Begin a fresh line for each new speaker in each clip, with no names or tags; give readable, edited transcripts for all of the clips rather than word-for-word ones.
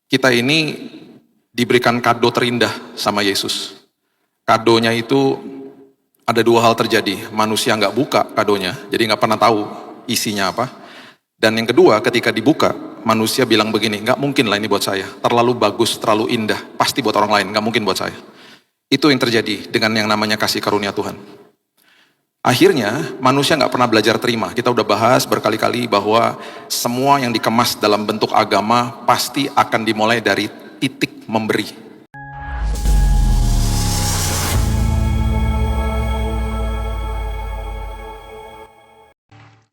Kita ini diberikan kado terindah sama Yesus. Kadonya itu ada dua hal terjadi. Manusia nggak buka kadonya, jadi nggak pernah tahu isinya apa. Dan yang kedua, ketika dibuka, manusia bilang begini, nggak mungkin lah ini buat saya. Terlalu bagus, terlalu indah, pasti buat orang lain, nggak mungkin buat saya. Itu yang terjadi dengan yang namanya kasih karunia Tuhan. Akhirnya manusia nggak pernah belajar terima. Kita udah bahas berkali-kali bahwa semua yang dikemas dalam bentuk agama pasti akan dimulai dari titik memberi.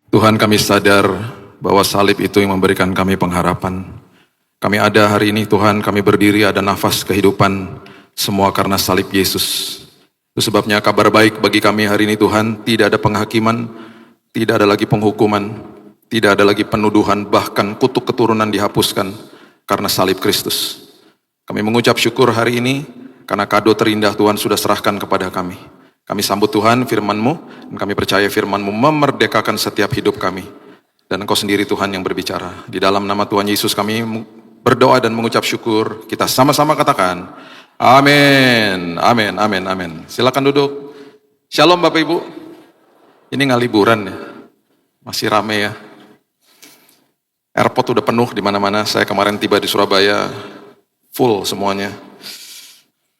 Tuhan, kami sadar bahwa salib itu yang memberikan kami pengharapan. Kami ada hari ini Tuhan, kami berdiri ada nafas kehidupan, semua karena salib Yesus. Itu sebabnya kabar baik bagi kami hari ini Tuhan, tidak ada penghakiman, tidak ada lagi penghukuman, tidak ada lagi penuduhan, bahkan kutuk keturunan dihapuskan karena salib Kristus. Kami mengucap syukur hari ini karena kado terindah Tuhan sudah serahkan kepada kami. Kami sambut Tuhan firman-Mu, dan kami percaya firman-Mu memerdekakan setiap hidup kami. Dan Engkau sendiri Tuhan yang berbicara. Di dalam nama Tuhan Yesus kami berdoa dan mengucap syukur. Kita sama-sama katakan, amin, amin, amin, amin. Silakan duduk. Shalom Bapak Ibu. Ini nggak liburan ya, masih rame ya. Airport udah penuh di mana-mana. Saya kemarin tiba di Surabaya, full semuanya.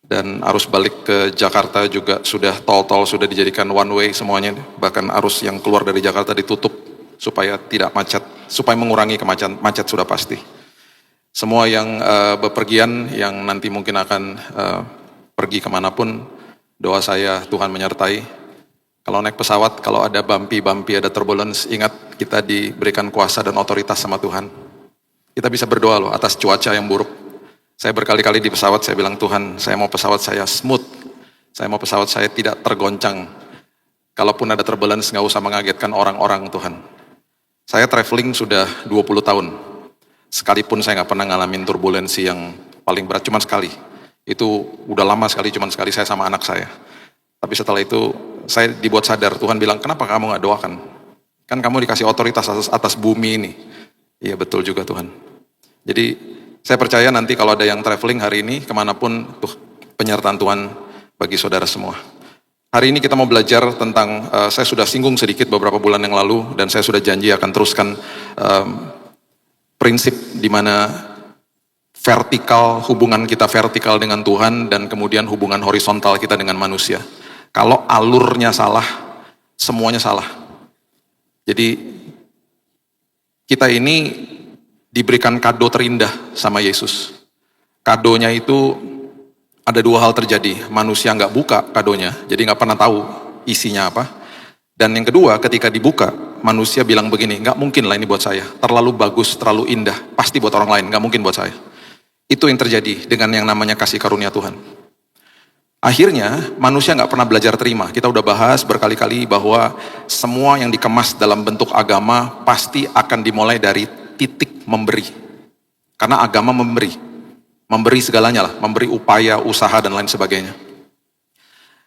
Dan arus balik ke Jakarta juga sudah tol-tol sudah dijadikan one way semuanya. Bahkan arus yang keluar dari Jakarta ditutup supaya tidak macet, supaya mengurangi kemacetan. Macet sudah pasti. Semua yang bepergian, yang nanti mungkin akan pergi kemanapun, doa saya Tuhan menyertai. Kalau naik pesawat, kalau ada bumpy, ada turbulence, ingat kita diberikan kuasa dan otoritas sama Tuhan. Kita bisa berdoa loh atas cuaca yang buruk. Saya berkali-kali di pesawat, saya bilang Tuhan, saya mau pesawat saya smooth. Saya mau pesawat saya tidak tergoncang. Kalaupun ada turbulence, nggak usah mengagetkan orang-orang Tuhan. Saya traveling sudah 20 tahun. Sekalipun saya nggak pernah ngalamin turbulensi yang paling berat, cuma sekali. Itu udah lama sekali, cuma sekali saya sama anak saya. Tapi setelah itu saya dibuat sadar, Tuhan bilang, kenapa kamu nggak doakan? Kan kamu dikasih otoritas atas bumi ini. Iya betul juga Tuhan. Jadi saya percaya nanti kalau ada yang traveling hari ini, kemanapun tuh penyertaan Tuhan bagi saudara semua. Hari ini kita mau belajar tentang, saya sudah singgung sedikit beberapa bulan yang lalu, dan saya sudah janji akan teruskan prinsip di mana vertikal, hubungan kita vertikal dengan Tuhan dan kemudian hubungan horizontal kita dengan manusia. Kalau alurnya salah, semuanya salah. Jadi kita ini diberikan kado terindah sama Yesus. Kadonya itu ada dua hal terjadi. Manusia nggak buka kadonya, jadi nggak pernah tahu isinya apa. Dan yang kedua, ketika dibuka, manusia bilang begini, nggak mungkin lah ini buat saya. Terlalu bagus, terlalu indah, pasti buat orang lain, nggak mungkin buat saya. Itu yang terjadi dengan yang namanya kasih karunia Tuhan. Akhirnya manusia nggak pernah belajar terima. Kita udah bahas berkali-kali bahwa semua yang dikemas dalam bentuk agama pasti akan dimulai dari titik memberi. Karena agama memberi segalanya lah, memberi upaya, usaha dan lain sebagainya.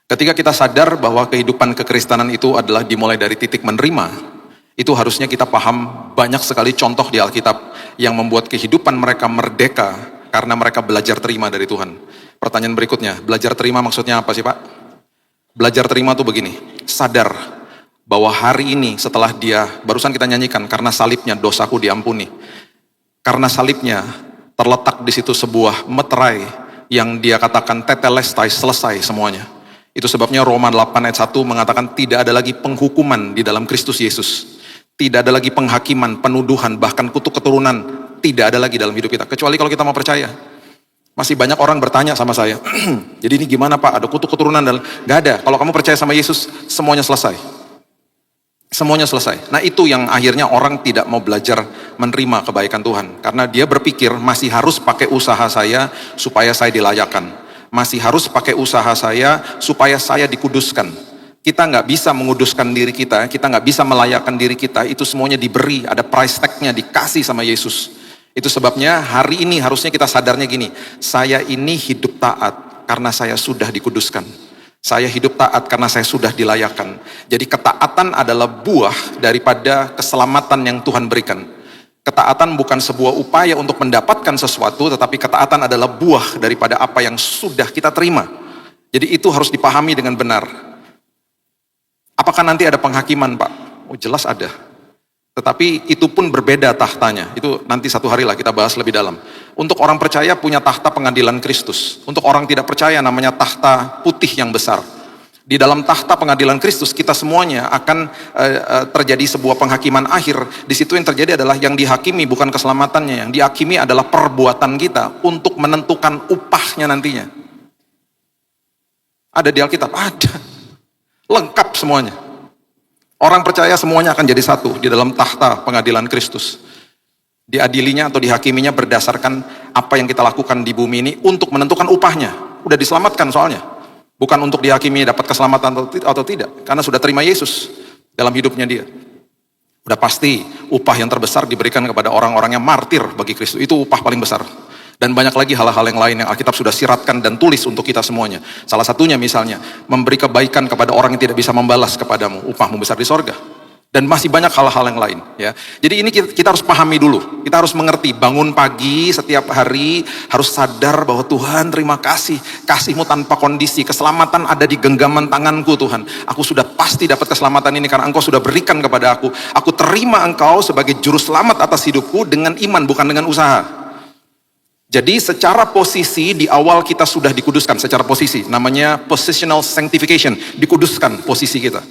Ketika kita sadar bahwa kehidupan kekristenan itu adalah dimulai dari titik menerima, itu harusnya kita paham banyak sekali contoh di Alkitab yang membuat kehidupan mereka merdeka karena mereka belajar terima dari Tuhan. Pertanyaan berikutnya, belajar terima maksudnya apa sih Pak? Belajar terima tuh begini, sadar bahwa hari ini setelah dia, barusan kita nyanyikan, karena salibnya dosaku diampuni. Karena salibnya terletak di situ sebuah meterai yang dia katakan tetelestai, selesai semuanya. Itu sebabnya Roma 8 ayat 1 mengatakan tidak ada lagi penghukuman di dalam Kristus Yesus. Tidak ada lagi penghakiman, penuduhan, bahkan kutuk keturunan. Tidak ada lagi dalam hidup kita. Kecuali kalau kita mau percaya. Masih banyak orang bertanya sama saya, jadi ini gimana Pak? Ada kutuk keturunan? Gak ada. Kalau kamu percaya sama Yesus, semuanya selesai. Semuanya selesai. Nah itu yang akhirnya orang tidak mau belajar menerima kebaikan Tuhan. Karena dia berpikir masih harus pakai usaha saya supaya saya dilayakkan. Masih harus pakai usaha saya supaya saya dikuduskan. Kita nggak bisa menguduskan diri kita nggak bisa melayakkan diri kita. Itu semuanya diberi, ada price tag-nya, dikasih sama Yesus. Itu sebabnya hari ini harusnya kita sadarnya gini, saya ini hidup taat karena saya sudah dikuduskan. Saya hidup taat karena saya sudah dilayakkan. Jadi ketaatan adalah buah daripada keselamatan yang Tuhan berikan. Ketaatan bukan sebuah upaya untuk mendapatkan sesuatu, tetapi ketaatan adalah buah daripada apa yang sudah kita terima. Jadi itu harus dipahami dengan benar. Apakah nanti ada penghakiman, Pak? Oh, jelas ada. Tetapi itu pun berbeda tahtanya. Itu nanti satu hari lah kita bahas lebih dalam. Untuk orang percaya punya tahta pengadilan Kristus. Untuk orang tidak percaya namanya tahta putih yang besar. Di dalam tahta pengadilan Kristus kita semuanya akan terjadi sebuah penghakiman akhir. Di situ yang terjadi adalah yang dihakimi bukan keselamatannya, yang dihakimi adalah perbuatan kita untuk menentukan upahnya nantinya. Ada di Alkitab? Ada. Lengkap semuanya. Orang percaya semuanya akan jadi satu di dalam tahta pengadilan Kristus. Diadilinya atau dihakiminya berdasarkan apa yang kita lakukan di bumi ini untuk menentukan upahnya. Udah diselamatkan soalnya. Bukan untuk dihakimi dapat keselamatan atau tidak. Karena sudah terima Yesus dalam hidupnya dia. Udah pasti upah yang terbesar diberikan kepada orang-orang yang martir bagi Kristus. Itu upah paling besar. Dan banyak lagi hal-hal yang lain yang Alkitab sudah siratkan dan tulis untuk kita semuanya. Salah satunya misalnya, memberi kebaikan kepada orang yang tidak bisa membalas kepadamu. Upahmu besar di sorga. Dan masih banyak hal-hal yang lain. Ya. Jadi ini kita harus pahami dulu. Kita harus mengerti, bangun pagi setiap hari, harus sadar bahwa Tuhan terima kasih. Kasih-Mu tanpa kondisi, keselamatan ada di genggaman tangan-Ku Tuhan. Aku sudah pasti dapat keselamatan ini karena Engkau sudah berikan kepada aku. Aku terima Engkau sebagai juru selamat atas hidupku dengan iman, bukan dengan usaha. Jadi secara posisi di awal kita sudah dikuduskan, secara posisi. Namanya positional sanctification, dikuduskan posisi kita.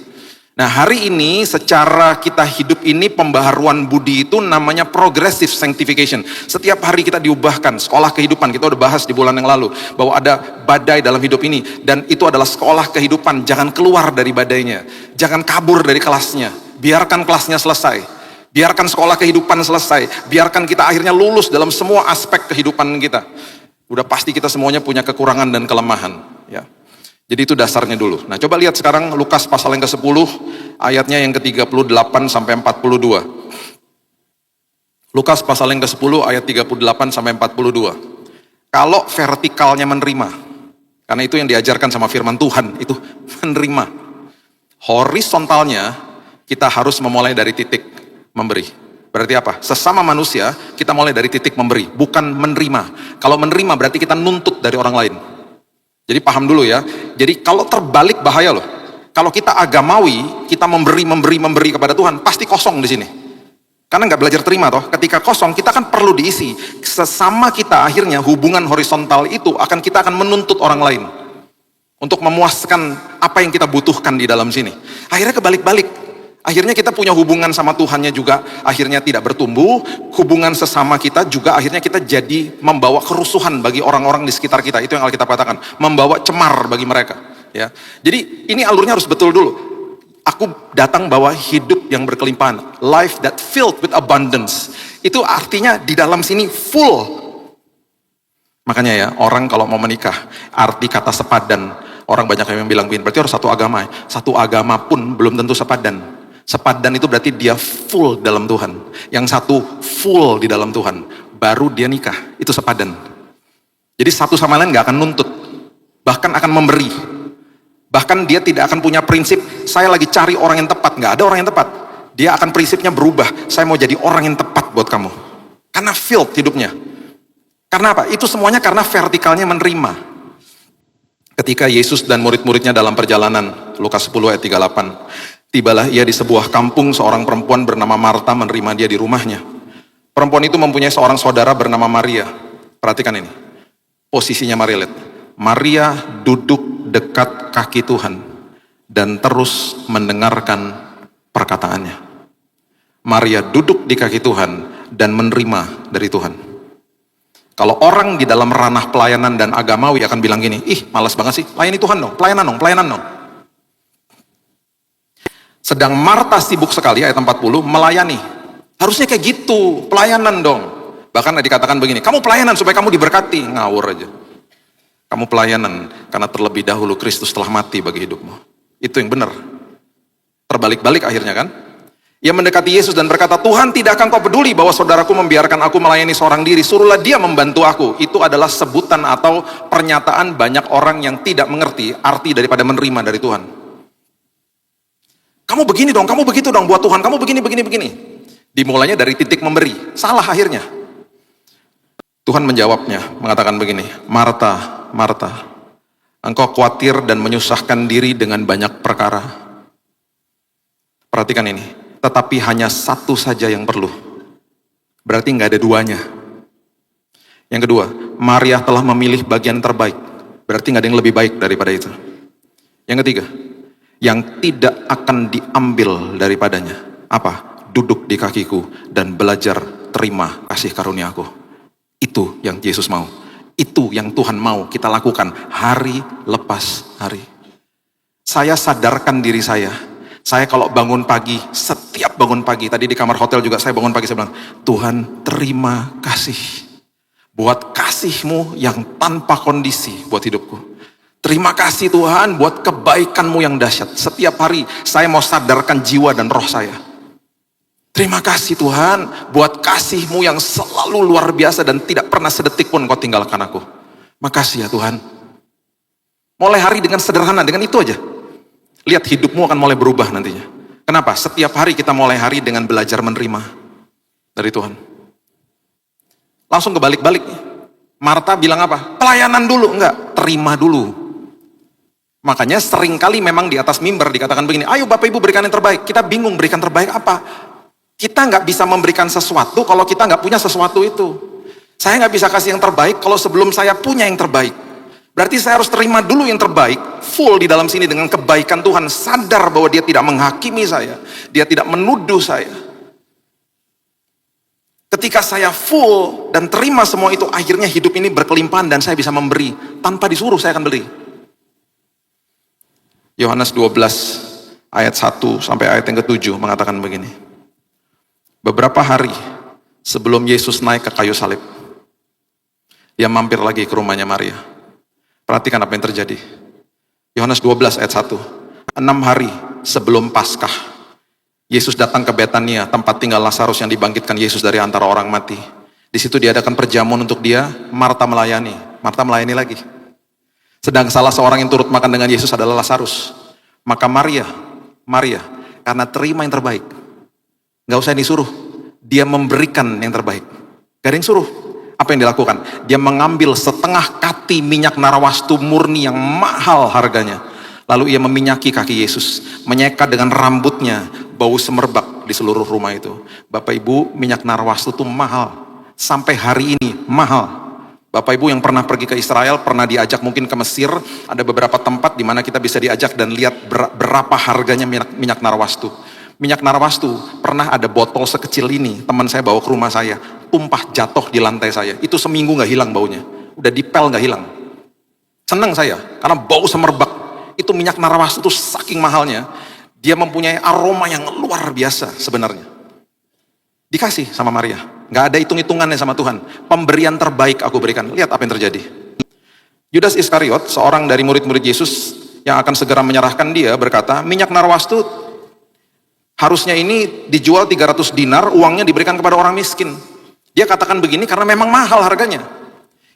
Nah hari ini secara kita hidup ini pembaharuan budi itu namanya progressive sanctification. Setiap hari kita diubahkan, sekolah kehidupan kita udah bahas di bulan yang lalu. Bahwa ada badai dalam hidup ini dan itu adalah sekolah kehidupan, jangan keluar dari badainya. Jangan kabur dari kelasnya, biarkan kelasnya selesai. Biarkan sekolah kehidupan selesai, biarkan kita akhirnya lulus dalam semua aspek kehidupan kita. Udah pasti kita semuanya punya kekurangan dan kelemahan. Ya. Jadi itu dasarnya dulu. Nah coba lihat sekarang Lukas pasal yang ke-10, ayatnya yang ke-38 sampai 42. Lukas pasal yang ke-10, ayat 38 sampai 42. Kalau vertikalnya menerima, karena itu yang diajarkan sama firman Tuhan, itu menerima. Horizontalnya, kita harus memulai dari titik memberi. Berarti apa? Sesama manusia, kita mulai dari titik memberi, bukan menerima. Kalau menerima berarti kita nuntut dari orang lain. Jadi paham dulu ya. Jadi kalau terbalik bahaya loh. Kalau kita agamawi, kita memberi kepada Tuhan, pasti kosong di sini. Karena nggak belajar terima toh. Ketika kosong, kita kan perlu diisi. Sesama kita akhirnya hubungan horizontal itu kita akan menuntut orang lain untuk memuaskan apa yang kita butuhkan di dalam sini. Akhirnya kebalik-balik. Akhirnya kita punya hubungan sama Tuhannya juga akhirnya tidak bertumbuh, hubungan sesama kita juga akhirnya kita jadi membawa kerusuhan bagi orang-orang di sekitar kita. Itu yang Alkitab katakan, membawa cemar bagi mereka. Ya, jadi ini alurnya harus betul dulu. Aku datang bawa hidup yang berkelimpahan, life that filled with abundance. Itu artinya di dalam sini full. Makanya ya, orang kalau mau menikah, arti kata sepadan, orang banyak yang bilang berarti harus satu agama. Satu agama pun belum tentu sepadan. Sepadan itu berarti dia full dalam Tuhan. Yang satu full di dalam Tuhan, baru dia nikah. Itu sepadan. Jadi satu sama lain gak akan nuntut, bahkan akan memberi. Bahkan dia tidak akan punya prinsip, saya lagi cari orang yang tepat. Gak ada orang yang tepat. Dia akan prinsipnya berubah, saya mau jadi orang yang tepat buat kamu. Karena filled hidupnya. Karena apa? Itu semuanya karena vertikalnya menerima. Ketika Yesus dan murid-muridnya dalam perjalanan, Lukas 10 ayat 38, tibalah ia di sebuah kampung, seorang perempuan bernama Marta menerima dia di rumahnya. Perempuan itu mempunyai seorang saudara bernama Maria. Perhatikan ini, posisinya Maria. Maria duduk dekat kaki Tuhan dan terus mendengarkan perkataannya. Maria duduk di kaki Tuhan dan menerima dari Tuhan. Kalau orang di dalam ranah pelayanan dan agamawi akan bilang gini, ih malas banget sih, layani Tuhan dong, pelayanan dong. Sedang Marta sibuk sekali, ayat 40, melayani. Harusnya kayak gitu, pelayanan dong. Bahkan dikatakan begini, kamu pelayanan supaya kamu diberkati. Ngawur aja. Kamu pelayanan karena terlebih dahulu Kristus telah mati bagi hidupmu. Itu yang benar. Terbalik-balik akhirnya kan. Ia mendekati Yesus dan berkata, Tuhan, tidakkah Engkau peduli bahwa saudaraku membiarkan aku melayani seorang diri? Suruhlah dia membantu aku. Itu adalah sebutan atau pernyataan banyak orang yang tidak mengerti arti daripada menerima dari Tuhan. Kamu begini dong, kamu begitu dong buat Tuhan, kamu begini. Dimulainya dari titik memberi, salah akhirnya. Tuhan menjawabnya, mengatakan begini, Marta, Marta, engkau khawatir dan menyusahkan diri dengan banyak perkara. Perhatikan ini, tetapi hanya satu saja yang perlu. Berarti nggak ada duanya. Yang kedua, Maria telah memilih bagian terbaik. Berarti nggak ada yang lebih baik daripada itu. Yang ketiga, yang tidak akan diambil daripadanya. Apa? Duduk di kakiku dan belajar terima kasih karuniaku. Itu yang Yesus mau. Itu yang Tuhan mau kita lakukan hari lepas hari. Saya sadarkan diri saya kalau bangun pagi, setiap bangun pagi, tadi di kamar hotel juga saya bangun pagi, saya bilang, Tuhan terima kasih buat kasih-Mu yang tanpa kondisi buat hidupku. Terima kasih Tuhan buat kebaikan-Mu yang dahsyat. Setiap hari saya mau sadarkan jiwa dan roh saya. Terima kasih Tuhan buat kasih-Mu yang selalu luar biasa dan tidak pernah sedetik pun Kau tinggalkan aku. Makasih ya Tuhan. Mulai hari dengan sederhana, dengan itu aja. Lihat hidupmu akan mulai berubah nantinya. Kenapa? Setiap hari kita mulai hari dengan belajar menerima dari Tuhan. Langsung kebalik-balik. Marta bilang apa? Pelayanan dulu. Enggak, terima dulu. Makanya seringkali memang di atas mimbar dikatakan begini, ayo Bapak Ibu berikan yang terbaik. Kita bingung berikan terbaik apa? Kita nggak bisa memberikan sesuatu kalau kita nggak punya sesuatu itu. Saya nggak bisa kasih yang terbaik kalau sebelum saya punya yang terbaik. Berarti saya harus terima dulu yang terbaik, full di dalam sini dengan kebaikan Tuhan. Sadar bahwa Dia tidak menghakimi saya. Dia tidak menuduh saya. Ketika saya full dan terima semua itu, akhirnya hidup ini berkelimpahan dan saya bisa memberi. Tanpa disuruh saya akan beri. Yohanes 12 ayat 1 sampai ayat yang ke-7 mengatakan begini. Beberapa hari sebelum Yesus naik ke kayu salib, Dia mampir lagi ke rumahnya Maria. Perhatikan apa yang terjadi. Yohanes 12 ayat 1. 6 hari sebelum Paskah, Yesus datang ke Betania, tempat tinggal Lazarus yang dibangkitkan Yesus dari antara orang mati. Di situ diadakan perjamuan untuk dia. Marta melayani lagi. Sedang salah seorang yang turut makan dengan Yesus adalah Lazarus. Maka Maria, karena terima yang terbaik, gak usah disuruh, dia memberikan yang terbaik. Gak ada yang suruh. Apa yang dilakukan? Dia mengambil setengah kati minyak narwastu murni yang mahal harganya. Lalu ia meminyaki kaki Yesus, menyeka dengan rambutnya, bau semerbak di seluruh rumah itu. Bapak Ibu, minyak narwastu itu mahal. Sampai hari ini mahal. Bapak Ibu yang pernah pergi ke Israel, pernah diajak mungkin ke Mesir, ada beberapa tempat di mana kita bisa diajak dan lihat berapa harganya minyak narwastu. Minyak narwastu, pernah ada botol sekecil ini, teman saya bawa ke rumah saya, tumpah jatuh di lantai saya. Itu seminggu gak hilang baunya. Udah dipel gak hilang. Senang saya, karena bau semerbak. Itu minyak narwastu itu saking mahalnya, dia mempunyai aroma yang luar biasa sebenarnya. Dikasih sama Maria, gak ada hitung-hitungannya sama Tuhan. Pemberian terbaik aku berikan. Lihat apa yang terjadi. Yudas Iskariot, seorang dari murid-murid Yesus yang akan segera menyerahkan dia, berkata, minyak narwastu harusnya ini dijual 300 dinar, uangnya diberikan kepada orang miskin. Dia katakan begini karena memang mahal harganya.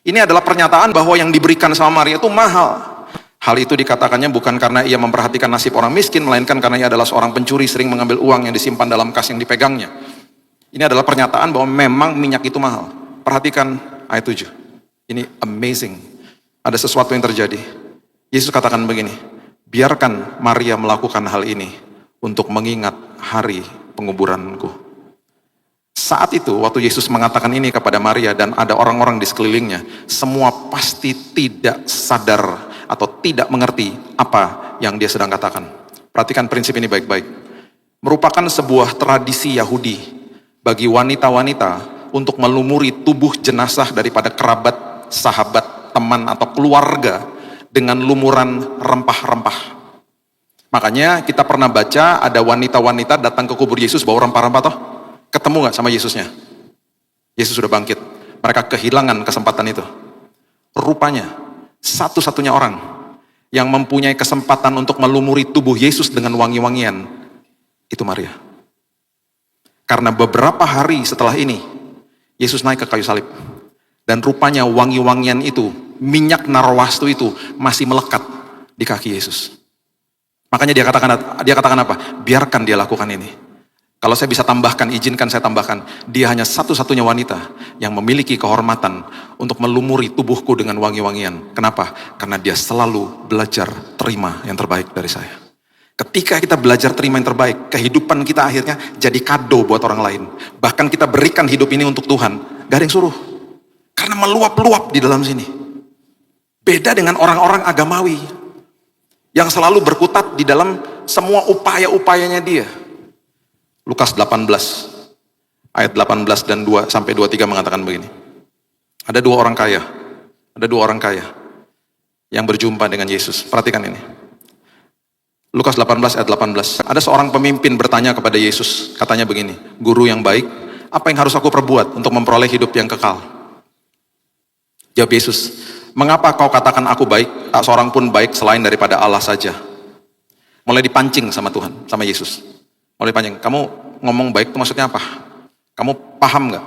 Ini adalah pernyataan bahwa yang diberikan sama Maria itu mahal. Hal itu dikatakannya bukan karena ia memperhatikan nasib orang miskin, melainkan karena ia adalah seorang pencuri, sering mengambil uang yang disimpan dalam kas yang dipegangnya. Ini adalah pernyataan bahwa memang minyak itu mahal. Perhatikan ayat 7. Ini amazing. Ada sesuatu yang terjadi. Yesus katakan begini, biarkan Maria melakukan hal ini untuk mengingat hari penguburanku. Saat itu, waktu Yesus mengatakan ini kepada Maria dan ada orang-orang di sekelilingnya, semua pasti tidak sadar atau tidak mengerti apa yang dia sedang katakan. Perhatikan prinsip ini baik-baik. Merupakan sebuah tradisi Yahudi bagi wanita-wanita untuk melumuri tubuh jenazah daripada kerabat, sahabat, teman atau keluarga dengan lumuran rempah-rempah. Makanya kita pernah baca ada wanita-wanita datang ke kubur Yesus bawa rempah-rempah toh. Ketemu gak sama Yesusnya? Yesus sudah bangkit. Mereka kehilangan kesempatan itu. Rupanya satu-satunya orang yang mempunyai kesempatan untuk melumuri tubuh Yesus dengan wangi-wangian itu Maria. Karena beberapa hari setelah ini Yesus naik ke kayu salib dan rupanya wangi-wangian itu, minyak narwastu itu masih melekat di kaki Yesus. Makanya dia katakan apa? Biarkan dia lakukan ini. Kalau saya bisa tambahkan, izinkan saya tambahkan, dia hanya satu-satunya wanita yang memiliki kehormatan untuk melumuri tubuhku dengan wangi-wangian. Kenapa? Karena dia selalu belajar terima yang terbaik dari saya. Ketika kita belajar terima yang terbaik, kehidupan kita akhirnya jadi kado buat orang lain. Bahkan kita berikan hidup ini untuk Tuhan, gak ada yang suruh. Karena meluap-luap di dalam sini. Beda dengan orang-orang agamawi yang selalu berkutat di dalam semua upaya-upayanya dia. Lukas 18 ayat 18 dan 2 sampai 23 mengatakan begini. Ada dua orang kaya yang berjumpa dengan Yesus. Perhatikan ini. Lukas 18 ayat 18. Ada seorang pemimpin bertanya kepada Yesus, katanya begini, "Guru yang baik, apa yang harus aku perbuat untuk memperoleh hidup yang kekal?" Jawab Yesus, "Mengapa kau katakan aku baik? Tak seorang pun baik selain daripada Allah saja." Mulai dipancing sama Tuhan, sama Yesus. Mulai dipancing, kamu ngomong baik itu maksudnya apa? Kamu paham gak?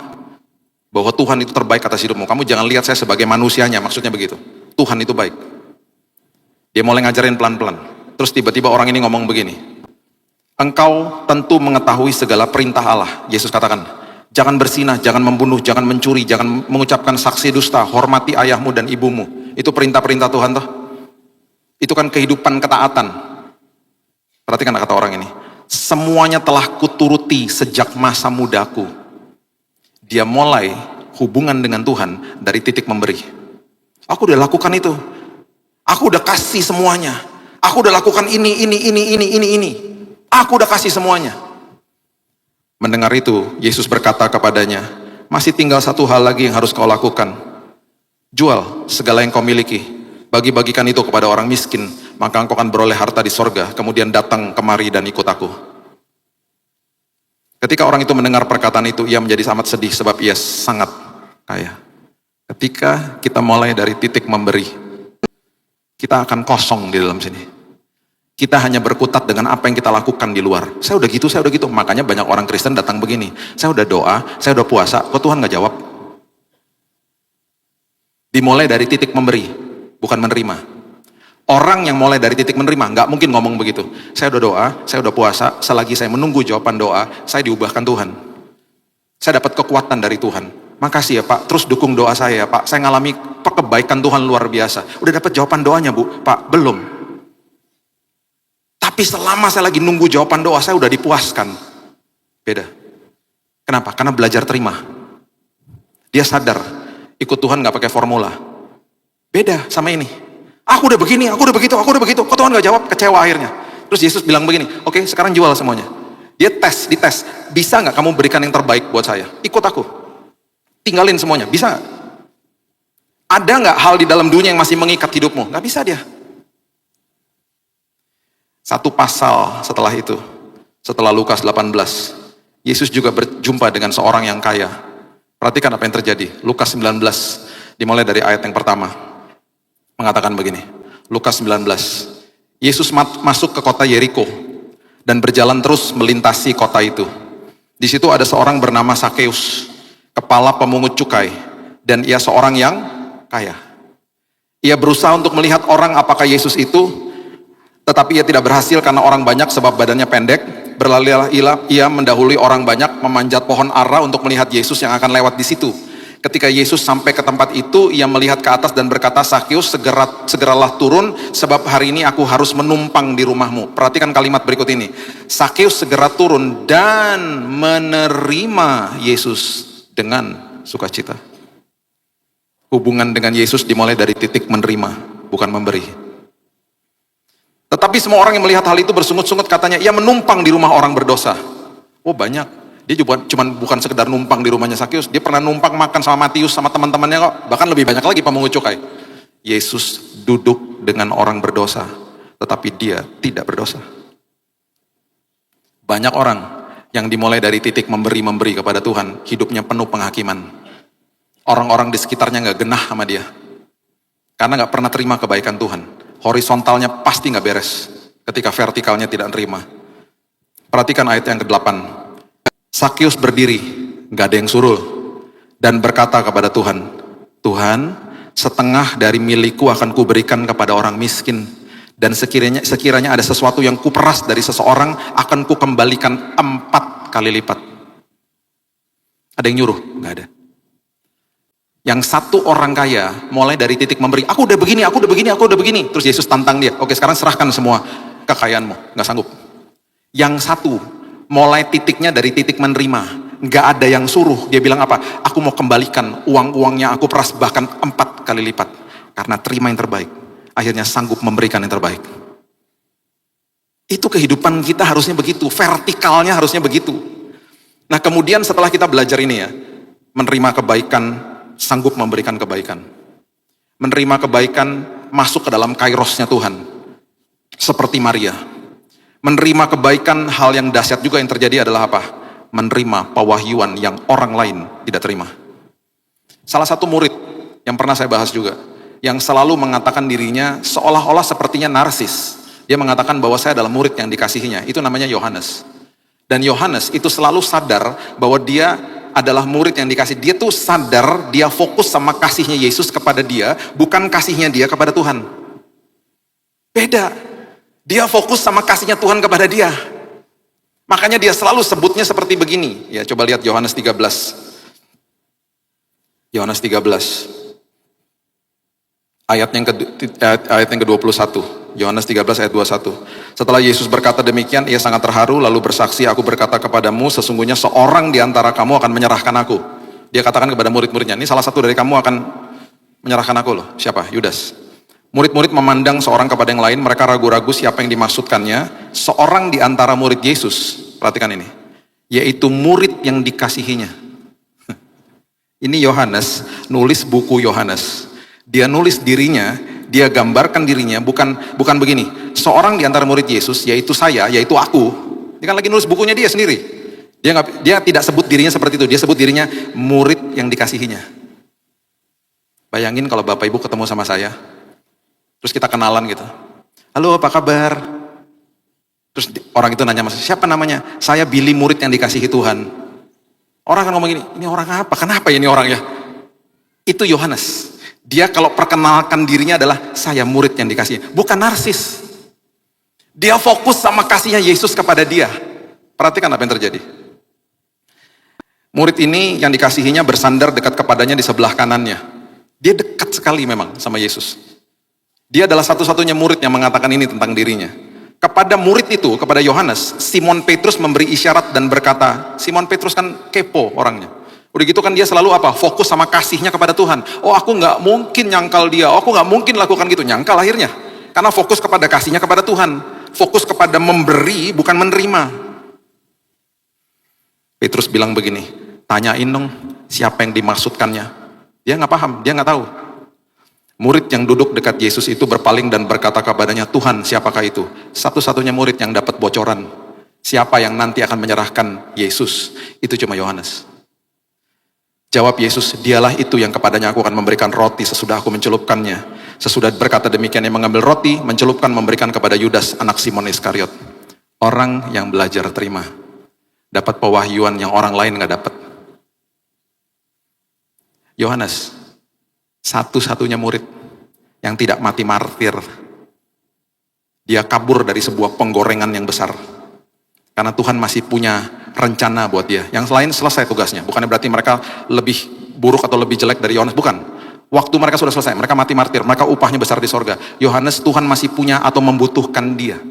Bahwa Tuhan itu terbaik atas hidupmu. Kamu jangan lihat saya sebagai manusianya, maksudnya begitu. Tuhan itu baik. Dia mulai ngajarin pelan-pelan. Terus tiba-tiba orang ini ngomong begini, "Engkau tentu mengetahui segala perintah Allah." Yesus katakan, "Jangan berzinah, jangan membunuh, jangan mencuri, jangan mengucapkan saksi dusta, hormati ayahmu dan ibumu." Itu perintah-perintah Tuhan toh. Itu kan kehidupan ketaatan. Perhatikan kata orang ini, "Semuanya telah kuturuti sejak masa mudaku." Dia mulai hubungan dengan Tuhan dari titik memberi. Aku udah lakukan itu. Aku udah kasih semuanya. Aku udah lakukan ini. Aku udah kasih semuanya. Mendengar itu, Yesus berkata kepadanya, "Masih tinggal satu hal lagi yang harus kau lakukan. Jual segala yang kau miliki, bagi-bagikan itu kepada orang miskin, maka engkau akan beroleh harta di sorga. Kemudian datang kemari dan ikut aku." Ketika orang itu mendengar perkataan itu, ia menjadi amat sedih sebab ia sangat kaya. Ketika kita mulai dari titik memberi, kita akan kosong di dalam sini. Kita hanya berkutat dengan apa yang kita lakukan di luar. Saya udah gitu. Makanya banyak orang Kristen datang begini. Saya udah doa, saya udah puasa, kok Tuhan gak jawab? Dimulai dari titik memberi, bukan menerima. Orang yang mulai dari titik menerima, gak mungkin ngomong begitu. Saya udah doa, saya udah puasa, selagi saya menunggu jawaban doa, saya diubahkan Tuhan. Saya dapat kekuatan dari Tuhan. Makasih ya Pak, terus dukung doa saya ya Pak. Saya ngalami kebaikan Tuhan luar biasa. Udah dapat jawaban doanya Bu? Pak, belum. Tapi selama saya lagi nunggu jawaban doa, saya udah dipuaskan. Beda. Kenapa? Karena belajar terima. Dia sadar, ikut Tuhan gak pakai formula. Beda sama ini. Aku udah begini, aku udah begitu. Kok Tuhan gak jawab? Kecewa akhirnya. Terus Yesus bilang begini, "Oke, sekarang jual semuanya." Dia dites. Bisa gak kamu berikan yang terbaik buat saya? Ikut aku. Tinggalin semuanya, bisa gak? Ada gak hal di dalam dunia yang masih mengikat hidupmu? Gak bisa dia. Satu pasal setelah itu, setelah Lukas 18, Yesus juga berjumpa dengan seorang yang kaya. Perhatikan apa yang terjadi. Lukas 19, dimulai dari ayat yang pertama. Mengatakan begini, Lukas 19. Yesus masuk ke kota Yeriko dan berjalan terus melintasi kota itu. Di situ ada seorang bernama Sakeus, kepala pemungut cukai, dan ia seorang yang kaya. Ia berusaha untuk melihat orang apakah Yesus itu, tetapi ia tidak berhasil karena orang banyak sebab badannya pendek. Berlarilah ia mendahului orang banyak, memanjat pohon ara untuk melihat Yesus yang akan lewat di situ. Ketika Yesus sampai ke tempat itu, ia melihat ke atas dan berkata, "Sakeus, segeralah turun, sebab hari ini aku harus menumpang di rumahmu." Perhatikan kalimat berikut ini. Sakeus segera turun dan menerima Yesus dengan sukacita. Hubungan dengan Yesus dimulai dari titik menerima, bukan memberi. Tetapi semua orang yang melihat hal itu bersungut-sungut, katanya, "Ia menumpang di rumah orang berdosa." Oh banyak. Dia juga bukan sekedar numpang di rumahnya Sakeus, dia pernah numpang makan sama Matius sama teman-temannya kok. Bahkan lebih banyak lagi pemungut cukai. Yesus duduk dengan orang berdosa, tetapi dia tidak berdosa. Banyak orang yang dimulai dari titik memberi kepada Tuhan, hidupnya penuh penghakiman. Orang-orang di sekitarnya gak genah sama dia, karena gak pernah terima kebaikan Tuhan. Horizontalnya pasti gak beres ketika vertikalnya tidak terima. Perhatikan ayat yang ke-8. Sakeus berdiri, gak ada yang suruh, dan berkata kepada Tuhan, "Tuhan, setengah dari milikku akan kuberikan kepada orang miskin, Dan sekiranya ada sesuatu yang kuperas dari seseorang, akan kukembalikan 4 kali lipat. Ada yang nyuruh? Nggak ada. Yang satu orang kaya mulai dari titik memberi, aku udah begini, aku udah begini, aku udah begini. Terus Yesus tantang dia, oke sekarang serahkan semua kekayaanmu. Nggak sanggup. Yang satu mulai titiknya dari titik menerima. Nggak ada yang suruh. Dia bilang apa? Aku mau kembalikan uang-uangnya aku peras bahkan 4 kali lipat. Karena terima yang terbaik. Akhirnya sanggup memberikan yang terbaik. Itu kehidupan kita harusnya begitu. Vertikalnya harusnya begitu. Nah kemudian setelah kita belajar ini ya. Menerima kebaikan, sanggup memberikan kebaikan. Menerima kebaikan, masuk ke dalam kairosnya Tuhan. Seperti Maria. Menerima kebaikan, hal yang dahsyat juga yang terjadi adalah apa? Menerima pewahyuan yang orang lain tidak terima. Salah satu murid yang pernah saya bahas juga, yang selalu mengatakan dirinya seolah-olah sepertinya narsis. Dia mengatakan bahwa saya adalah murid yang dikasihinya. Itu namanya Yohanes. Dan Yohanes itu selalu sadar bahwa dia adalah murid yang dikasih. Dia tuh sadar, dia fokus sama kasihnya Yesus kepada dia, bukan kasihnya dia kepada Tuhan. Beda. Dia fokus sama kasihnya Tuhan kepada dia. Makanya dia selalu sebutnya seperti begini. Ya, coba lihat Yohanes 13. Yohanes 13. Ayat yang ke-21. Yohanes 13 ayat 21. Setelah Yesus berkata demikian, ia sangat terharu lalu bersaksi, aku berkata kepadamu, sesungguhnya seorang di antara kamu akan menyerahkan aku. Dia katakan kepada murid-muridnya, ini salah satu dari kamu akan menyerahkan aku loh. Siapa? Yudas. Murid-murid memandang seorang kepada yang lain, mereka ragu-ragu siapa yang dimaksudkannya. Seorang di antara murid Yesus, perhatikan ini, yaitu murid yang dikasihinya. Ini Yohanes nulis buku Yohanes. Dia nulis dirinya, dia gambarkan dirinya, bukan begini. Seorang di antara murid Yesus, yaitu saya, yaitu aku. Dia kan lagi nulis bukunya dia sendiri. Dia tidak sebut dirinya seperti itu. Dia sebut dirinya murid yang dikasihinya. Bayangin kalau Bapak Ibu ketemu sama saya, terus kita kenalan gitu. Halo, apa kabar? Terus orang itu nanya, mas, siapa namanya? Saya Billy, murid yang dikasihi Tuhan. Orang kan ngomong gini, ini orang apa? Kenapa ini orang ya? Itu Yohanes. Dia kalau perkenalkan dirinya adalah saya murid yang dikasihi. Bukan narsis. Dia fokus sama kasihnya Yesus kepada dia. Perhatikan apa yang terjadi. Murid ini yang dikasihinya bersandar dekat kepadanya di sebelah kanannya. Dia dekat sekali memang sama Yesus. Dia adalah satu-satunya murid yang mengatakan ini tentang dirinya. Kepada murid itu, kepada Yohanes, Simon Petrus memberi isyarat dan berkata, Simon Petrus kan kepo orangnya. Udah gitu kan dia selalu apa? Fokus sama kasihnya kepada Tuhan. Oh aku nggak mungkin nyangkal dia, oh, aku nggak mungkin lakukan gitu. Nyangkal akhirnya. Karena fokus kepada kasihnya kepada Tuhan. Fokus kepada memberi, bukan menerima. Petrus bilang begini, tanyain dong siapa yang dimaksudkannya. Dia nggak paham, dia nggak tahu. Murid yang duduk dekat Yesus itu berpaling dan berkata kepadanya, Tuhan siapakah itu? Satu-satunya murid yang dapat bocoran. Siapa yang nanti akan menyerahkan Yesus? Itu cuma Yohanes. Jawab Yesus, dialah itu yang kepadanya aku akan memberikan roti sesudah aku mencelupkannya. Sesudah berkata demikian, yang mengambil roti, mencelupkan, memberikan kepada Yudas, anak Simon Iskariot. Orang yang belajar terima. Dapat pewahyuan yang orang lain gak dapat. Yohanes, satu-satunya murid yang tidak mati martir. Dia kabur dari sebuah penggorengan yang besar. Karena Tuhan masih punya rencana buat dia. Yang lain selesai tugasnya. Bukannya berarti mereka lebih buruk atau lebih jelek dari Yohanes. Bukan. Waktu mereka sudah selesai. Mereka mati martir. Mereka upahnya besar di sorga. Yohanes, Tuhan masih punya atau membutuhkan dia.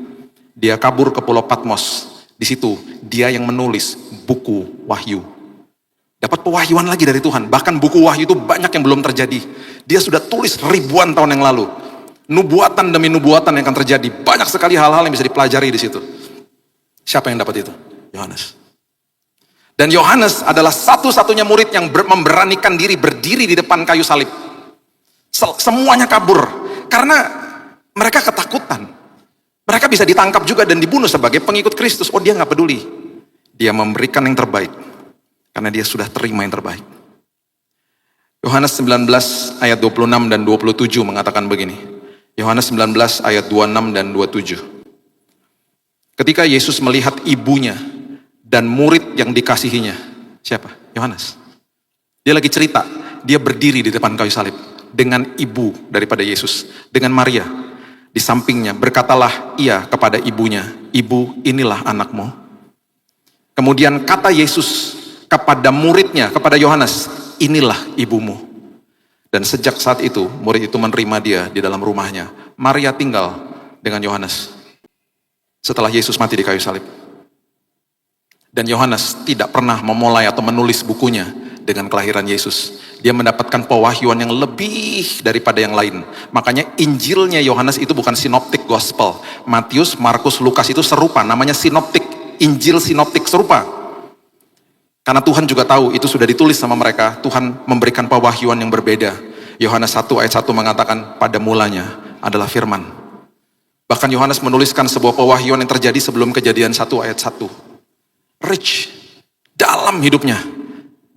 Dia kabur ke Pulau Patmos. Di situ dia yang menulis buku Wahyu. Dapat pewahyuan lagi dari Tuhan. Bahkan buku Wahyu itu banyak yang belum terjadi. Dia sudah tulis ribuan tahun yang lalu. Nubuatan demi nubuatan yang akan terjadi. Banyak sekali hal-hal yang bisa dipelajari di situ. Siapa yang dapat itu? Yohanes. Dan Yohanes adalah satu-satunya murid yang memberanikan diri berdiri di depan kayu salib. Semuanya kabur. Karena mereka ketakutan. Mereka bisa ditangkap juga dan dibunuh sebagai pengikut Kristus. Oh, dia gak peduli. Dia memberikan yang terbaik. Karena dia sudah terima yang terbaik. Yohanes 19 ayat 26 dan 27 mengatakan begini. Yohanes 19 ayat 26 dan 27. Ketika Yesus melihat ibunya dan murid yang dikasihinya. Siapa? Yohanes. Dia lagi cerita. Dia berdiri di depan kayu salib. Dengan ibu daripada Yesus. Dengan Maria. Di sampingnya berkatalah ia kepada ibunya, "Ibu, inilah anakmu." Kemudian kata Yesus kepada muridnya, kepada Yohanes, "Inilah ibumu." Dan sejak saat itu, murid itu menerima dia di dalam rumahnya. Maria tinggal dengan Yohanes setelah Yesus mati di kayu salib. Dan Yohanes tidak pernah memulai atau menulis bukunya dengan kelahiran Yesus. Dia mendapatkan pewahyuan yang lebih daripada yang lain. Makanya Injilnya Yohanes itu bukan sinoptik gospel. Matius, Markus, Lukas itu serupa, namanya sinoptik. Injil sinoptik serupa. Karena Tuhan juga tahu itu sudah ditulis sama mereka. Tuhan memberikan pewahyuan yang berbeda. Yohanes 1 ayat 1 mengatakan, pada mulanya adalah firman. Bahkan Yohanes menuliskan sebuah pewahyuan yang terjadi sebelum Kejadian 1 ayat 1. Rich dalam hidupnya.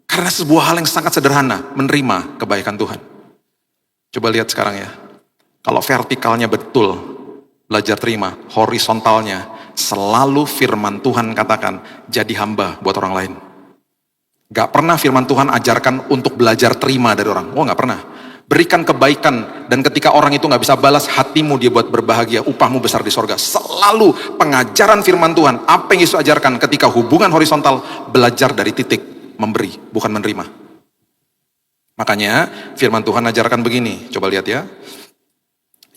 Karena sebuah hal yang sangat sederhana, menerima kebaikan Tuhan. Coba lihat sekarang ya. Kalau vertikalnya betul, belajar terima, horizontalnya, selalu firman Tuhan katakan, jadi hamba buat orang lain. Gak pernah firman Tuhan ajarkan untuk belajar terima dari orang. Oh, gak pernah. Berikan kebaikan, dan ketika orang itu gak bisa balas, hatimu dia buat berbahagia, upahmu besar di sorga. Selalu pengajaran firman Tuhan, apa yang Yesus ajarkan ketika hubungan horizontal, belajar dari titik memberi, bukan menerima. Makanya firman Tuhan ajarkan begini, coba lihat ya.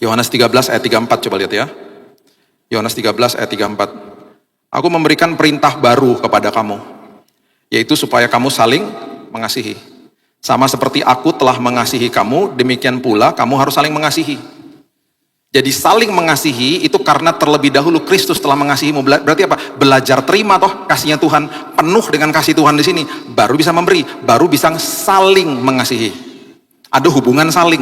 Yohanes 13 ayat 34, coba lihat ya. Yohanes 13 ayat 34. Aku memberikan perintah baru kepada kamu, yaitu supaya kamu saling mengasihi. Sama seperti aku telah mengasihi kamu, demikian pula kamu harus saling mengasihi. Jadi saling mengasihi itu karena terlebih dahulu Kristus telah mengasihimu. Berarti apa? Belajar terima toh kasihnya Tuhan, penuh dengan kasih Tuhan di sini, baru bisa memberi, baru bisa saling mengasihi. Ada hubungan saling.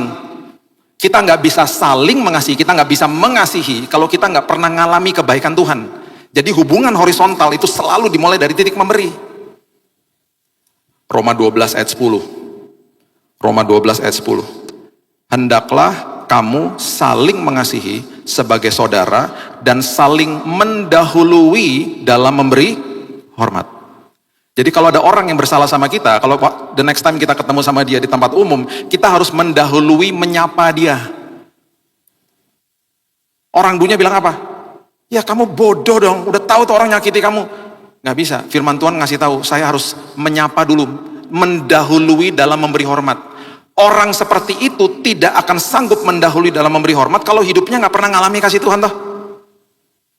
Kita nggak bisa saling mengasihi, kita nggak bisa mengasihi kalau kita nggak pernah ngalami kebaikan Tuhan. Jadi hubungan horizontal itu selalu dimulai dari titik memberi. Roma 12 ayat 10. Roma 12 ayat 10. Hendaklah kamu saling mengasihi sebagai saudara dan saling mendahului dalam memberi hormat. Jadi kalau ada orang yang bersalah sama kita, kalau the next time kita ketemu sama dia di tempat umum, kita harus mendahului menyapa dia. Orang dunia bilang apa? Ya kamu bodoh dong, udah tahu tuh orang nyakiti kamu. Nggak bisa, firman Tuhan ngasih tahu, saya harus menyapa dulu, mendahului dalam memberi hormat. Orang seperti itu tidak akan sanggup mendahului dalam memberi hormat kalau hidupnya nggak pernah ngalami kasih Tuhan toh.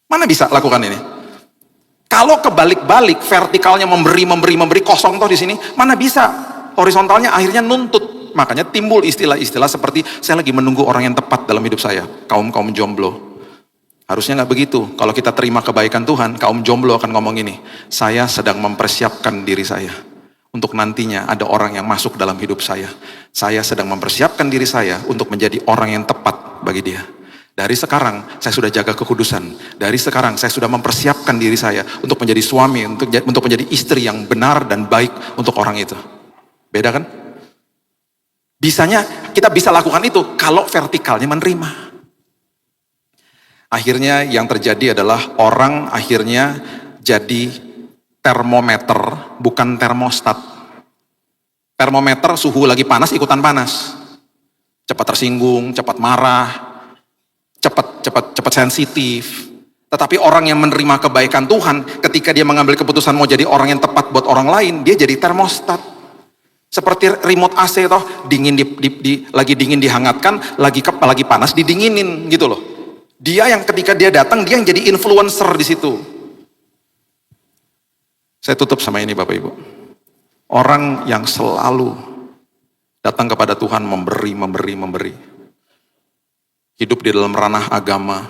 Mana bisa lakukan ini? Kalau kebalik-balik, vertikalnya memberi kosong toh di sini, mana bisa? Horizontalnya akhirnya nuntut. Makanya timbul istilah-istilah seperti saya lagi menunggu orang yang tepat dalam hidup saya. Kaum jomblo. Harusnya nggak begitu. Kalau kita terima kebaikan Tuhan, kaum jomblo akan ngomong ini, saya sedang mempersiapkan diri saya untuk nantinya ada orang yang masuk dalam hidup saya. Saya sedang mempersiapkan diri saya untuk menjadi orang yang tepat bagi dia. Dari sekarang saya sudah jaga kekudusan. Dari sekarang saya sudah mempersiapkan diri saya untuk menjadi suami, untuk menjadi istri yang benar dan baik untuk orang itu. Beda kan? Bisanya kita bisa lakukan itu kalau vertikalnya menerima. Akhirnya yang terjadi adalah orang akhirnya jadi termometer, bukan termostat. Termometer suhu lagi panas, ikutan panas. Cepat tersinggung, cepat marah, cepat sensitif. Tetapi orang yang menerima kebaikan Tuhan, ketika dia mengambil keputusan mau jadi orang yang tepat buat orang lain, dia jadi termostat. Seperti remote AC toh, lagi dingin dihangatkan, lagi panas didinginin gitu loh. Dia yang ketika dia datang, dia yang jadi influencer di situ. Saya tutup sama ini Bapak Ibu. Orang yang selalu datang kepada Tuhan memberi. Hidup di dalam ranah agama,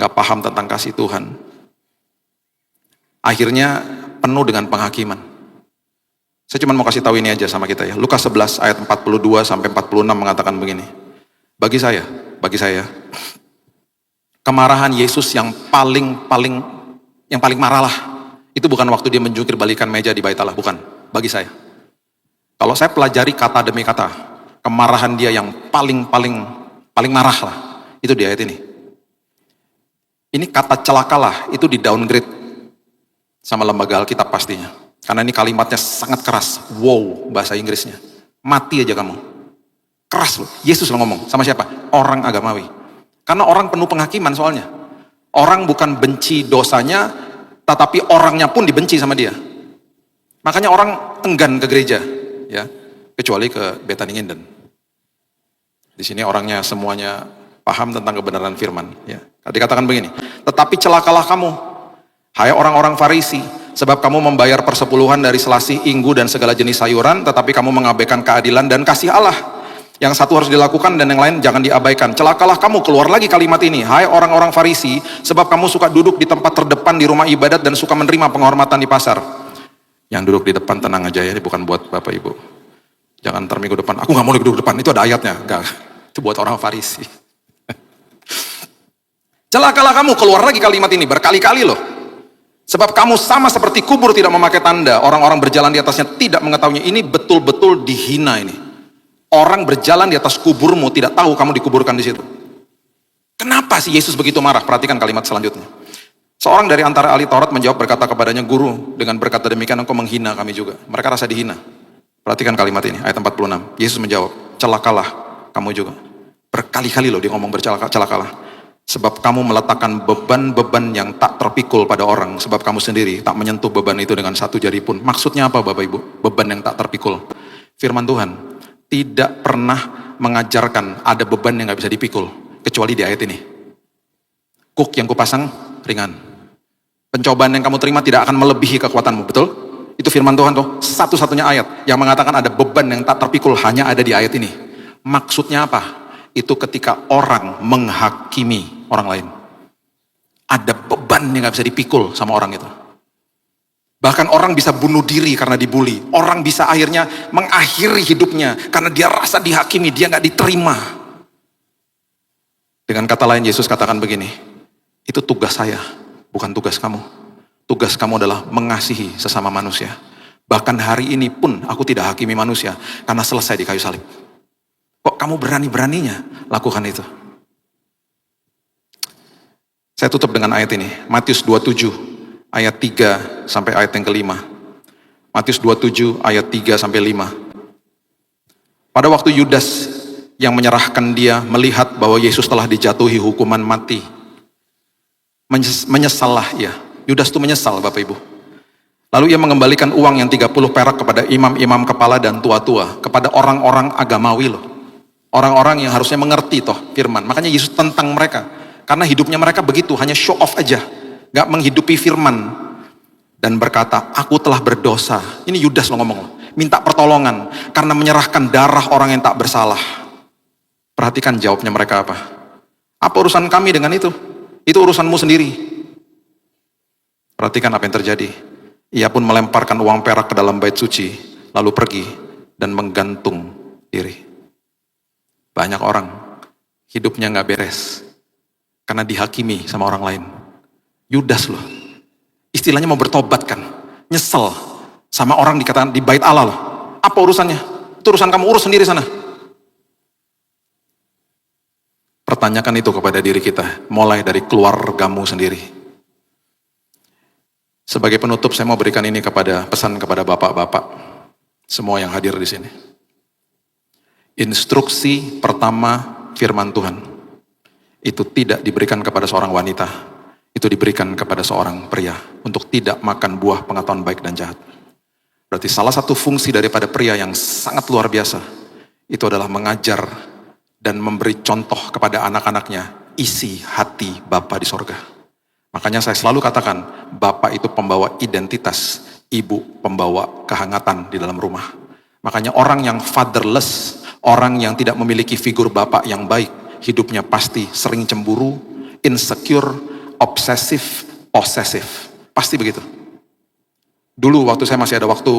gak paham tentang kasih Tuhan. Akhirnya penuh dengan penghakiman. Saya cuma mau kasih tahu ini aja sama kita ya. Lukas 11 ayat 42 sampai 46 mengatakan begini. Bagi saya, kemarahan Yesus yang paling marah lah. Itu bukan waktu dia menjungkir balikan meja di Bait Allah, bukan. Bagi saya. Kalau saya pelajari kata demi kata, kemarahan dia yang paling marah lah. Itu di ayat ini. Ini kata celakalah, itu di downgrade sama lembaga Alkitab pastinya. Karena ini kalimatnya sangat keras. Wow, bahasa Inggrisnya. Mati aja kamu. Keras loh. Yesus lo ngomong. Sama siapa? Orang agamawi. Karena orang penuh penghakiman soalnya. Orang bukan benci dosanya, tetapi orangnya pun dibenci sama dia. Makanya orang enggan ke gereja, ya, kecuali ke Bethany-Nginden. Di sini orangnya semuanya paham tentang kebenaran firman. Ya. Dikatakan begini, tetapi celakalah kamu, hai orang-orang Farisi, sebab kamu membayar persepuluhan dari selasih, inggu, dan segala jenis sayuran, tetapi kamu mengabaikan keadilan dan kasih Allah. Yang satu harus dilakukan dan yang lain jangan diabaikan. Celakalah kamu, keluar lagi kalimat ini, hai orang-orang Farisi, sebab kamu suka duduk di tempat terdepan di rumah ibadat dan suka menerima penghormatan di pasar. Yang duduk di depan tenang aja ya, ini bukan buat Bapak Ibu. Jangan ntar minggu depan, aku gak mau duduk depan, itu ada ayatnya. Enggak, itu buat orang Farisi. Celakalah kamu, keluar lagi kalimat ini, berkali-kali loh. Sebab kamu sama seperti kubur tidak memakai tanda, orang-orang berjalan di atasnya tidak mengetahuinya. Ini betul-betul dihina ini. Orang berjalan di atas kuburmu tidak tahu kamu dikuburkan di situ. Kenapa sih Yesus begitu marah? Perhatikan kalimat selanjutnya. Seorang dari antara ahli Taurat menjawab berkata kepadanya, Guru, dengan berkata demikian engkau menghina kami juga. Mereka rasa dihina. Perhatikan kalimat ini, ayat 46. Yesus menjawab, celakalah kamu juga. Berkali-kali loh dia ngomong celakalah. Sebab kamu meletakkan beban-beban yang tak terpikul pada orang. Sebab kamu sendiri tak menyentuh beban itu dengan satu jari pun. Maksudnya apa Bapak Ibu? Beban yang tak terpikul. Firman Tuhan tidak pernah mengajarkan ada beban yang gak bisa dipikul. Kecuali di ayat ini. Kuk yang kupasang ringan. Pencobaan yang kamu terima tidak akan melebihi kekuatanmu. Betul? Itu firman Tuhan tuh. Satu-satunya ayat yang mengatakan ada beban yang tak terpikul hanya ada di ayat ini. Maksudnya apa? Itu ketika orang menghakimi orang lain. Ada beban yang gak bisa dipikul sama orang itu. Bahkan orang bisa bunuh diri karena dibully. Orang bisa akhirnya mengakhiri hidupnya karena dia rasa dihakimi, dia gak diterima. Dengan kata lain Yesus katakan begini, itu tugas saya, bukan tugas kamu. Tugas kamu adalah mengasihi sesama manusia. Bahkan hari ini pun aku tidak hakimi manusia karena selesai di kayu salib. Kok kamu berani-beraninya lakukan itu? Saya tutup dengan ayat ini, Matius 27 ayat 3 sampai ayat yang kelima. Matius 27 ayat 3 sampai 5. Pada waktu Yudas yang menyerahkan dia melihat bahwa Yesus telah dijatuhi hukuman mati, menyesallah ia. Yudas itu menyesal Bapak Ibu. Lalu ia mengembalikan uang yang 30 perak kepada imam-imam kepala dan tua-tua, kepada orang-orang agamawi loh. Orang-orang yang harusnya mengerti toh firman. Makanya Yesus tentang mereka. Karena hidupnya mereka begitu, hanya show off aja. Gak menghidupi firman. Dan berkata, aku telah berdosa. Ini Yudas lo ngomong loh. Minta pertolongan. Karena menyerahkan darah orang yang tak bersalah. Perhatikan jawabnya mereka apa. Apa urusan kami dengan itu? Itu urusanmu sendiri. Perhatikan apa yang terjadi. Ia pun melemparkan uang perak ke dalam bait suci. Lalu pergi dan menggantung diri. Banyak orang hidupnya gak beres. Karena dihakimi sama orang lain. Yudas loh, istilahnya mau bertobat kan, nyesel sama orang dikatakan di bait Allah loh. Apa urusannya? Itu urusan kamu, urus sendiri sana. Pertanyakan itu kepada diri kita, mulai dari keluargamu sendiri. Sebagai penutup saya mau berikan ini pesan kepada bapak-bapak, semua yang hadir di sini. Instruksi pertama firman Tuhan itu tidak diberikan kepada seorang wanita. Itu diberikan kepada seorang pria untuk tidak makan buah pengetahuan baik dan jahat. Berarti salah satu fungsi daripada pria yang sangat luar biasa itu adalah mengajar dan memberi contoh kepada anak-anaknya isi hati Bapa di sorga. Makanya saya selalu katakan Bapa itu pembawa identitas, ibu pembawa kehangatan di dalam rumah. Makanya orang yang fatherless, orang yang tidak memiliki figur Bapa yang baik, hidupnya pasti sering cemburu, insecure, obsesif, posesif. Pasti begitu. Dulu waktu saya masih ada waktu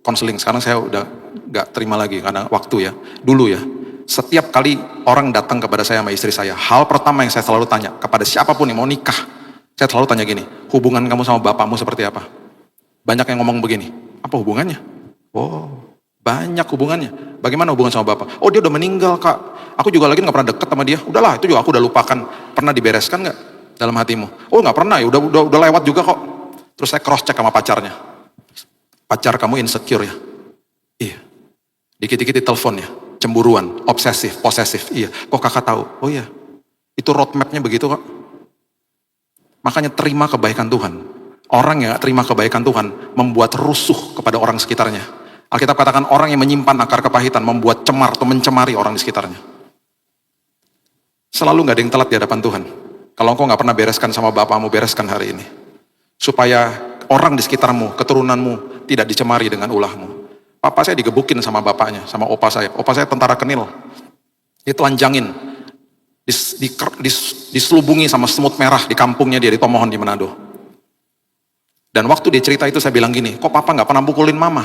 konseling, sekarang saya udah gak terima lagi karena waktu ya. Dulu ya, setiap kali orang datang kepada saya sama istri saya, hal pertama yang saya selalu tanya kepada siapapun yang mau nikah, saya selalu tanya gini, hubungan kamu sama bapakmu seperti apa? Banyak yang ngomong begini, apa hubungannya? Oh, banyak hubungannya. Bagaimana hubungan sama bapak? Oh, dia udah meninggal kak. Aku juga lagi gak pernah deket sama dia. Udahlah, itu juga aku udah lupakan. Pernah dibereskan gak dalam hatimu? Oh nggak pernah ya, udah lewat juga kok. Terus saya cross check sama pacarnya. Pacar kamu insecure ya? Iya. Dikit-dikit telepon ya, cemburuan, obsesif, posesif. Iya. Kok kakak tahu? Oh iya. Itu roadmapnya begitu kok. Makanya terima kebaikan Tuhan. Orang yang gak terima kebaikan Tuhan membuat rusuh kepada orang sekitarnya. Alkitab katakan orang yang menyimpan akar kepahitan membuat cemar atau mencemari orang di sekitarnya. Selalu gak ada yang telat di hadapan Tuhan. Kalau engkau gak pernah bereskan sama Bapamu, bereskan hari ini. Supaya orang di sekitarmu, keturunanmu tidak dicemari dengan ulahmu. Papa saya digebukin sama bapaknya, sama opa saya. Opa saya tentara kenil. Ditelanjangin. Diselubungi sama semut merah di kampungnya dia di Tomohon di Manado. Dan waktu dia cerita itu saya bilang gini, kok papa gak pernah pukulin mama?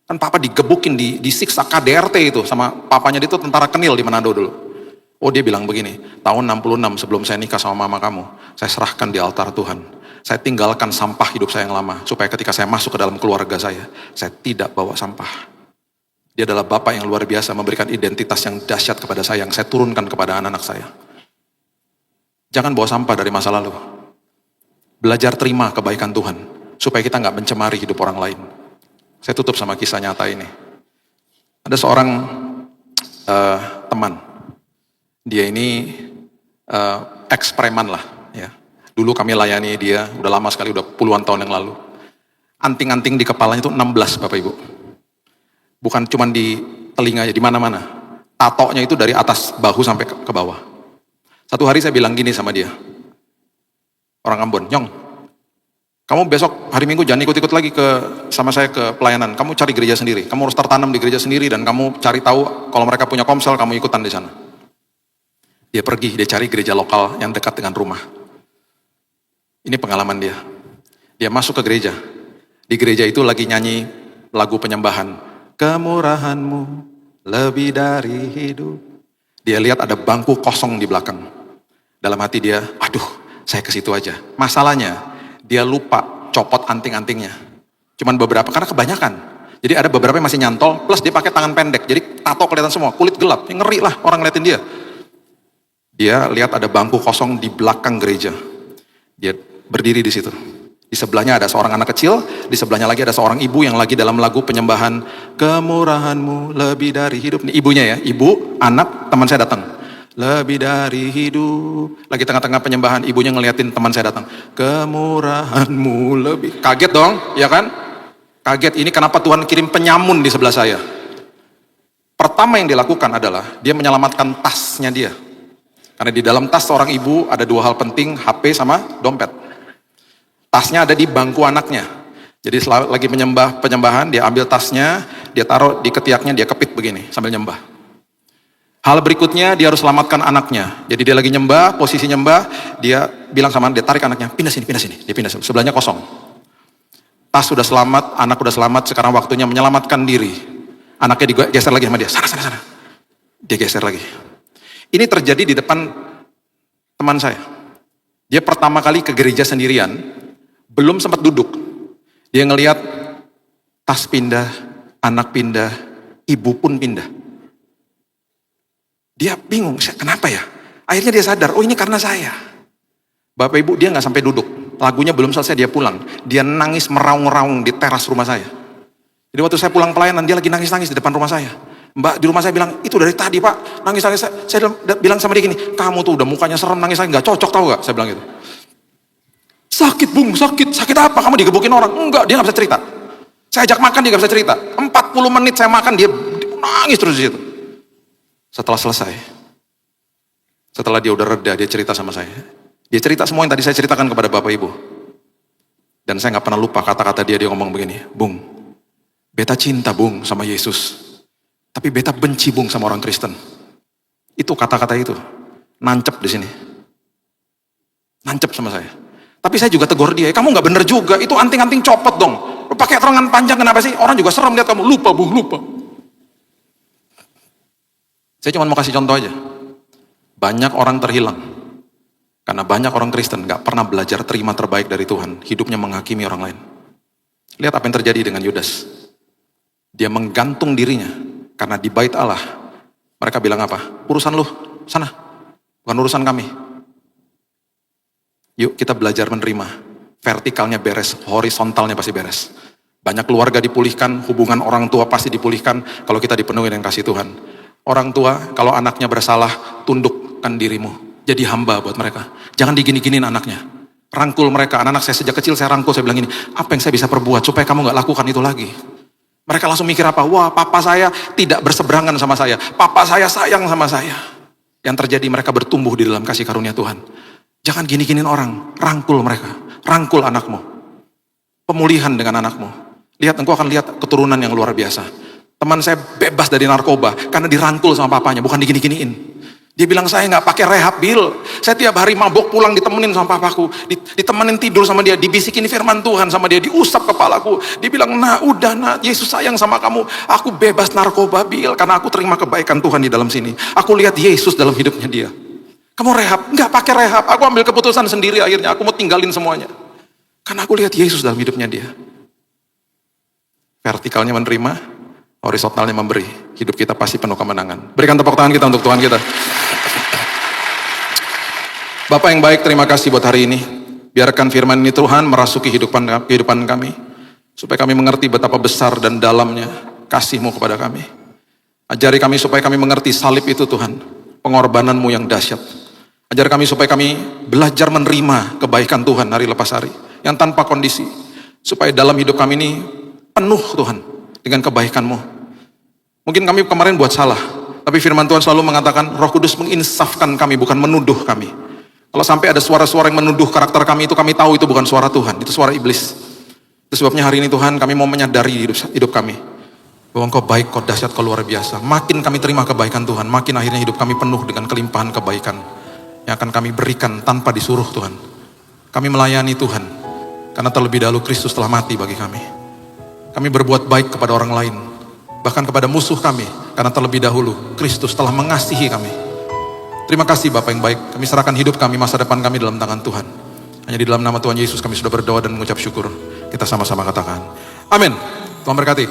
Kan papa digebukin, disiksa KDRT itu sama papanya dia itu tentara kenil di Manado dulu. Oh dia bilang begini, tahun 66 sebelum saya nikah sama mama kamu, saya serahkan di altar Tuhan. Saya tinggalkan sampah hidup saya yang lama, supaya ketika saya masuk ke dalam keluarga saya tidak bawa sampah. Dia adalah Bapak yang luar biasa, memberikan identitas yang dahsyat kepada saya, yang saya turunkan kepada anak-anak saya. Jangan bawa sampah dari masa lalu. Belajar terima kebaikan Tuhan, supaya kita nggak mencemari hidup orang lain. Saya tutup sama kisah nyata ini. Ada seorang teman, dia ini ex-preman lah. Ya. Dulu kami layani dia, udah lama sekali, udah puluhan tahun yang lalu. Anting-anting di kepalanya itu 16 Bapak Ibu. Bukan cuma di telinganya, di mana-mana. Tatonya itu dari atas bahu sampai ke bawah. Satu hari saya bilang gini sama dia. Orang Ambon, Nyong, kamu besok hari Minggu jangan ikut-ikut lagi sama saya ke pelayanan. Kamu cari gereja sendiri. Kamu harus tertanam di gereja sendiri dan kamu cari tahu kalau mereka punya komsel, kamu ikutan di sana. Dia pergi, dia cari gereja lokal yang dekat dengan rumah. Ini pengalaman dia. Dia masuk ke gereja. Di gereja itu lagi nyanyi lagu penyembahan. Kemurahan-Mu lebih dari hidup. Dia lihat ada bangku kosong di belakang. Dalam hati dia, aduh, saya ke situ aja. Masalahnya, dia lupa copot anting-antingnya. Cuman beberapa, karena kebanyakan. Jadi ada beberapa yang masih nyantol, plus dia pakai tangan pendek. Jadi tato kelihatan semua, kulit gelap. Ngeri lah orang ngeliatin dia. Dia lihat ada bangku kosong di belakang gereja. Dia berdiri di situ. Di sebelahnya ada seorang anak kecil, di sebelahnya lagi ada seorang ibu yang lagi dalam lagu penyembahan. Kemurahan-Mu lebih dari hidup. Ini ibunya ya, ibu, anak, teman saya datang. Lebih dari hidup. Lagi tengah-tengah penyembahan, ibunya ngeliatin teman saya datang. Kemurahan-Mu lebih. Kaget dong, ya kan? Kaget, ini kenapa Tuhan kirim penyamun di sebelah saya. Pertama yang dilakukan adalah, dia menyelamatkan tasnya dia. Karena di dalam tas seorang ibu ada dua hal penting, HP sama dompet. Tasnya ada di bangku anaknya. Jadi lagi penyembahan, dia ambil tasnya, dia taruh di ketiaknya, dia kepit begini sambil nyembah. Hal berikutnya, dia harus selamatkan anaknya. Jadi dia lagi nyembah, posisi nyembah, dia bilang sama dia tarik anaknya, pindah sini. Dia pindah sini, sebelahnya kosong. Tas sudah selamat, anak sudah selamat, sekarang waktunya menyelamatkan diri. Anaknya digeser lagi sama dia, sana. Dia geser lagi. Ini terjadi di depan teman saya. Dia pertama kali ke gereja sendirian, belum sempat duduk. Dia ngelihat tas pindah, anak pindah, ibu pun pindah. Dia bingung, kenapa ya? Akhirnya dia sadar, oh ini karena saya. Bapak Ibu, dia nggak sampai duduk. Lagunya belum selesai, dia pulang. Dia nangis meraung-raung di teras rumah saya. Jadi waktu saya pulang pelayanan, dia lagi nangis-nangis di depan rumah saya. Mbak di rumah saya bilang, itu dari tadi Pak, nangis. Saya bilang sama dia gini, kamu tuh udah mukanya serem, nangis lagi, nggak cocok tahu gak? Saya bilang gitu. Sakit Bung, sakit apa? Kamu digebukin orang? Enggak, dia gak bisa cerita. Saya ajak makan, dia gak bisa cerita. 40 menit saya makan, dia nangis terus di situ. Setelah selesai, setelah dia udah reda, dia cerita sama saya. Dia cerita semua yang tadi saya ceritakan kepada Bapak Ibu. Dan saya gak pernah lupa kata-kata dia ngomong begini, Bung, beta cinta Bung sama Yesus. Tapi beta benci Bung sama orang Kristen. Itu kata-kata itu. Nancep di sini. Nancep sama saya. Tapi saya juga tegur dia, kamu nggak bener juga, itu anting-anting copot dong. Lu pakai lengan panjang kenapa sih? Orang juga serem lihat kamu, lupa Bu, lupa. Saya cuma mau kasih contoh aja. Banyak orang terhilang. Karena banyak orang Kristen nggak pernah belajar terima terbaik dari Tuhan. Hidupnya menghakimi orang lain. Lihat apa yang terjadi dengan Yudas. Dia menggantung dirinya. Karena di bait Allah, mereka bilang apa? Urusan lu, sana. Bukan urusan kami. Yuk kita belajar menerima. Vertikalnya beres, horizontalnya pasti beres. Banyak keluarga dipulihkan, hubungan orang tua pasti dipulihkan kalau kita dipenuhi dengan kasih Tuhan. Orang tua, kalau anaknya bersalah, tundukkan dirimu. Jadi hamba buat mereka. Jangan digini-giniin anaknya. Rangkul mereka. Anak-anak saya sejak kecil saya rangkul, saya bilang gini, apa yang saya bisa perbuat supaya kamu gak lakukan itu lagi. Mereka langsung mikir apa? Wah, papa saya tidak berseberangan sama saya. Papa saya sayang sama saya. Yang terjadi mereka bertumbuh di dalam kasih karunia Tuhan. Jangan gini-giniin orang. Rangkul mereka. Rangkul anakmu. Pemulihan dengan anakmu. Lihat, engkau akan lihat keturunan yang luar biasa. Teman saya bebas dari narkoba karena dirangkul sama papanya, bukan digini-giniin. Dia bilang, saya nggak pakai rehab, Bill. Saya tiap hari mabok pulang ditemenin sama papaku. Ditemenin tidur sama dia, dibisikin firman Tuhan sama dia, diusap kepalaku. Dia bilang, nah udah nak, Yesus sayang sama kamu. Aku bebas narkoba, Bill, karena aku terima kebaikan Tuhan di dalam sini. Aku lihat Yesus dalam hidupnya dia. Kamu rehab? Nggak pakai rehab. Aku ambil keputusan sendiri akhirnya. Aku mau tinggalin semuanya. Karena aku lihat Yesus dalam hidupnya dia. Vertikalnya menerima, horizontalnya memberi. Hidup kita pasti penuh kemenangan. Berikan tepuk tangan kita untuk Tuhan kita. Bapak yang baik, terima kasih buat hari ini. Biarkan firman ini Tuhan merasuki kehidupan kami. Supaya kami mengerti betapa besar dan dalamnya kasih-Mu kepada kami. Ajari kami supaya kami mengerti salib itu Tuhan. Pengorbanan-Mu yang dahsyat. Ajar kami supaya kami belajar menerima kebaikan Tuhan hari lepas hari. Yang tanpa kondisi. Supaya dalam hidup kami ini penuh Tuhan dengan kebaikan-Mu. Mungkin kami kemarin buat salah. Tapi firman Tuhan selalu mengatakan Roh Kudus menginsafkan kami, bukan menuduh kami. Kalau sampai ada suara-suara yang menuduh karakter kami itu, kami tahu itu bukan suara Tuhan, itu suara iblis. Itu sebabnya hari ini Tuhan kami mau menyadari hidup kami. Bahwa Engkau baik, Kau dahsyat, Kau luar biasa. Makin kami terima kebaikan Tuhan, makin akhirnya hidup kami penuh dengan kelimpahan kebaikan. Yang akan kami berikan tanpa disuruh Tuhan. Kami melayani Tuhan. Karena terlebih dahulu Kristus telah mati bagi kami. Kami berbuat baik kepada orang lain. Bahkan kepada musuh kami. Karena terlebih dahulu Kristus telah mengasihi kami. Terima kasih Bapak yang baik. Kami serahkan hidup kami, masa depan kami dalam tangan Tuhan. Hanya di dalam nama Tuhan Yesus kami sudah berdoa dan mengucap syukur. Kita sama-sama katakan amin. Tuhan berkati.